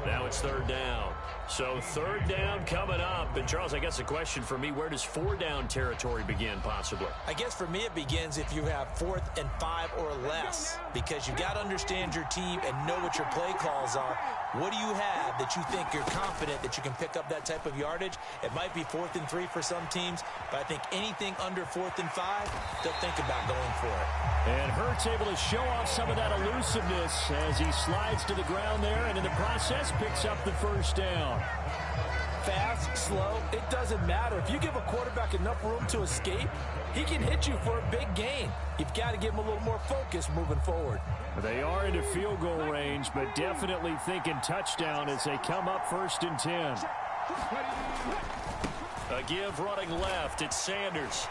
Now it's 3rd down. So 3rd down coming up. And Charles, I guess a question for me, where does 4 down territory begin possibly?
I guess for me it begins if you have 4th and 5 or less, because you've got to understand your team and know what your play calls are. What do you have that you think you're confident that you can pick up that type of yardage? It might be 4th and 3 for some teams, but I think anything under 4th and 5, they'll think about going for it.
And Hurts able to show off some of that elusiveness as he slides to the ground there, and in the process picks up the 1st down.
Fast, slow, it doesn't matter. If you give a quarterback enough room to escape, he can hit you for a big gain. You've got to give him a little more focus moving forward.
They are into field goal range, but definitely thinking touchdown as they come up 1st and 10. A give running left. It's Sanders.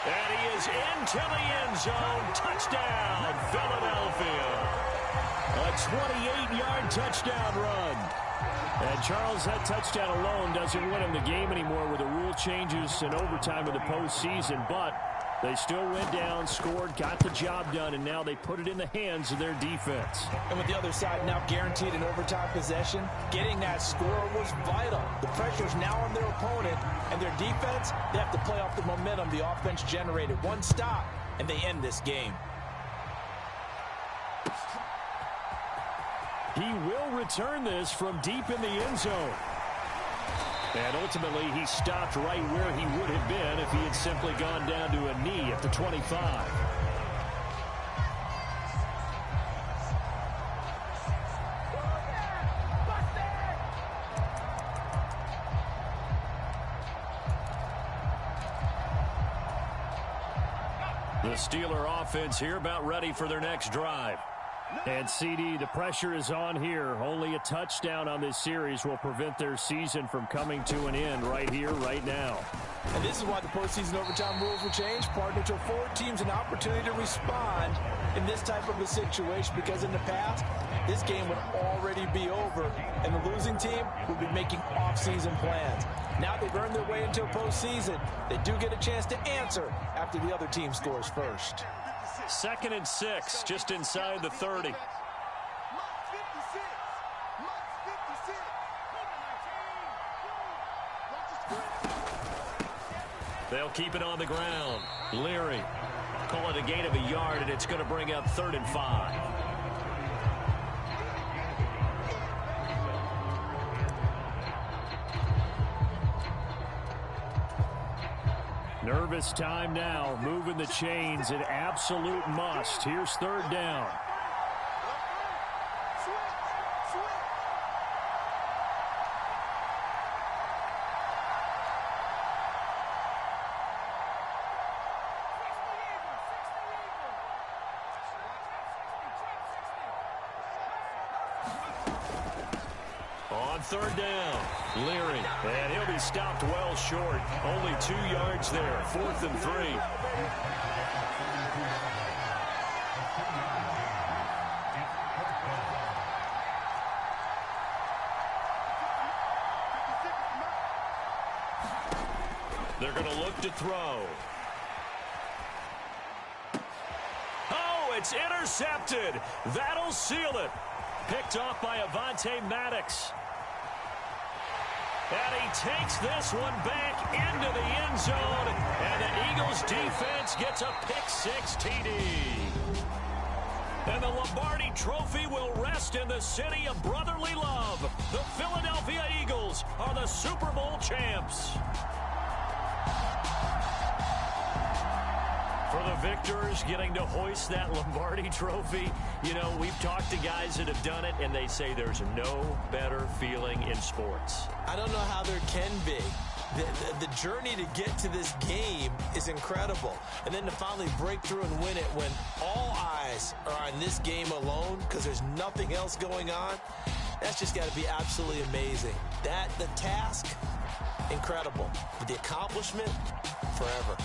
And he is into the end zone. Touchdown, Philadelphia. A 28-yard touchdown run. And Charles, that touchdown alone doesn't win him the game anymore with the rule changes and overtime of the postseason, but they still went down, scored, got the job done, and now they put it in the hands of their defense.
And with the other side now guaranteed an overtime possession, getting that score was vital. The pressure's now on their opponent, and their defense, they have to play off the momentum the offense generated. One stop, and they end this game.
He will return this from deep in the end zone. And ultimately, he stopped right where he would have been if he had simply gone down to a knee at the 25. The Steeler offense here about ready for their next drive. And CD, the pressure is on here. Only a touchdown on this series will prevent their season from coming to an end right here, right now.
And this is why the postseason overtime rules were changed, partner, to afford teams an opportunity to respond in this type of a situation, because in the past, this game would already be over, and the losing team would be making off-season plans. Now they've earned their way into a postseason. They do get a chance to answer after the other team scores first.
2nd and 6, just inside the 30. They'll keep it on the ground. Leary, call it a gain of a yard, and it's going to bring up 3rd and 5. Nervous time now, moving the chains, an absolute must. Here's 3rd down. On 3rd down, Leary, and he'll be stopped well short. Only 2 yards there, 4th and 3. They're going to look to throw. Oh, it's intercepted. That'll seal it. Picked off by Avonte Maddox. And he takes this one back into the end zone. And the Eagles defense gets a pick-6 TD. And the Lombardi Trophy will rest in the city of brotherly love. The Philadelphia Eagles are the Super Bowl champs. For the victors getting to hoist that Lombardi Trophy, you know, we've talked to guys that have done it, and they say there's no better feeling in sports.
I don't know how there can be. The journey to get to this game is incredible. And then to finally break through and win it when all eyes are on this game alone because there's nothing else going on, that's just got to be absolutely amazing. The task, incredible. But the accomplishment, forever.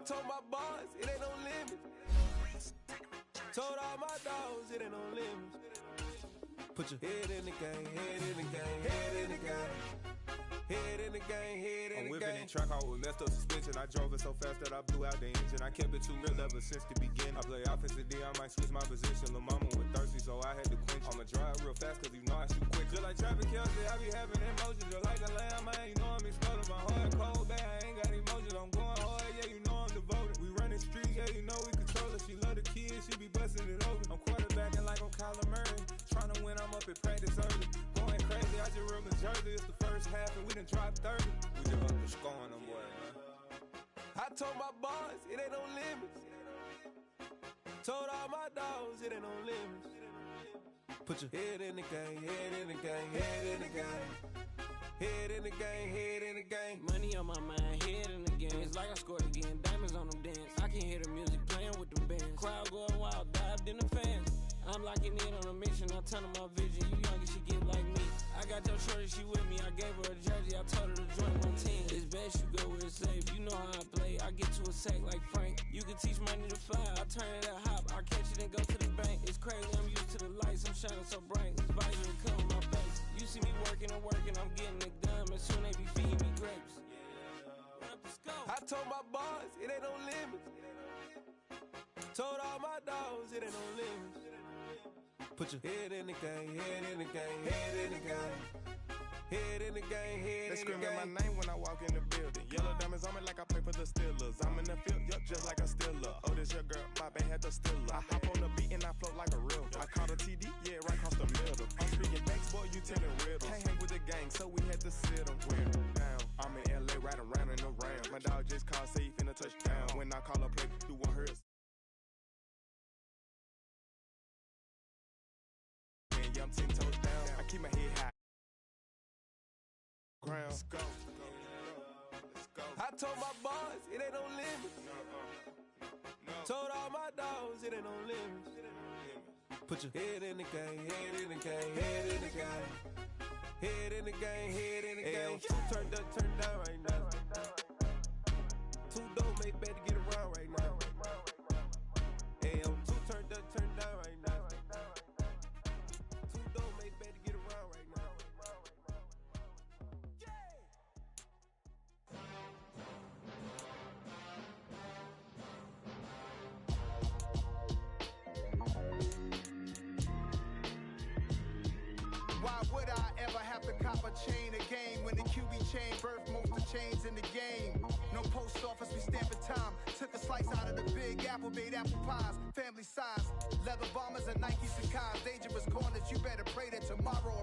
told my boys, it ain't no limit. Told all my dogs, it ain't no limits. Put your head in the game, head in the game, head in the game. Head in the game, head in the game. I'm whipping in track, I was messed up suspension. I drove it so fast that I blew out the engine. I kept it too real ever since the beginning. I play offensive D, I might switch my position. Lil' mama was thirsty, so I had to quench. I'ma drive real fast, cause you know I shoot quick. Just like traffic Kelsey, I be having emotions. Just like a lamb, man, you know I'm exploding. My heart cold, bad, I ain't got emotions. I'm going hard, yeah, you know I'm devoted. We running streets, yeah, you know we control it. She love the kids, she be busting it over. I'm quarterbacking like I'm Kyler Murray. Trying to win, I'm up at practice early. Going crazy, I just run the jersey. It's the first half and we done dropped 30. We just up to scoring them, boy, man. I told my boys, it ain't no limits. Told all my dogs, it ain't no limits. Put your head in the game, head in the game, head in the game. Head in the game, head in the game.
Money on my mind, head in the game. It's like I scored again, diamonds on them dance. I can hear the music playing with them bands. Crowd going wild, dived in the fans. I'm locking in on a mission, I tell her my vision. You young and she get like me. I got your shorty, she with me. I gave her a jersey, I told her to join my team. It's best you go where it's safe. You know how I play. I get to a sack like Frank. You can teach money to fly. I turn it at hop. I catch it and go to the bank. It's crazy, I'm used to the lights. I'm shining so bright. This visor will cover my face. You see me working and working. I'm getting it done. And soon they be feeding me grapes. Run up the scope.
I told my boys, it ain't no limits. Told all my dogs, it ain't no limits. Put your head in the game, head in the game, head in the game. Head in the game, head in the game.
They screaming my name when I walk in the building. Yellow diamonds on me like I play for the Steelers. I'm in the field, yup, just like a Steeler. Oh, this your girl, my band had the Steeler. I hop on the beat and I float like a river. I caught a TD, yeah, right across the middle. I'm speaking thanks, boy, you telling riddles. Can't hang with the gang, so we had to sit them down. I'm in LA, riding around in the Rams. My dog just called, say he finna touchdown. When I call a play, do one hers. Yeah, I'm 10 toes down. I keep my head high. Ground. Let's go. Let's go.
I told my boys, it ain't no limits. Told all my dogs, it ain't no limits. Put your head in the game, head in the game, head in the game. Head in the game, head in the game. Two turned up, turned down right now. Two don't make better get around right now. Hey, I'm two turned up, turned down right now. Two don't make better get around right now.
Why would I ever have to cop a chain a game when the QB chain birthed most of the chains in the game? No post office, we stamping time. Took a slice out of the big apple, made apple pies, family size. Leather bombers and Nike Sacai's, dangerous corners. You better pray that tomorrow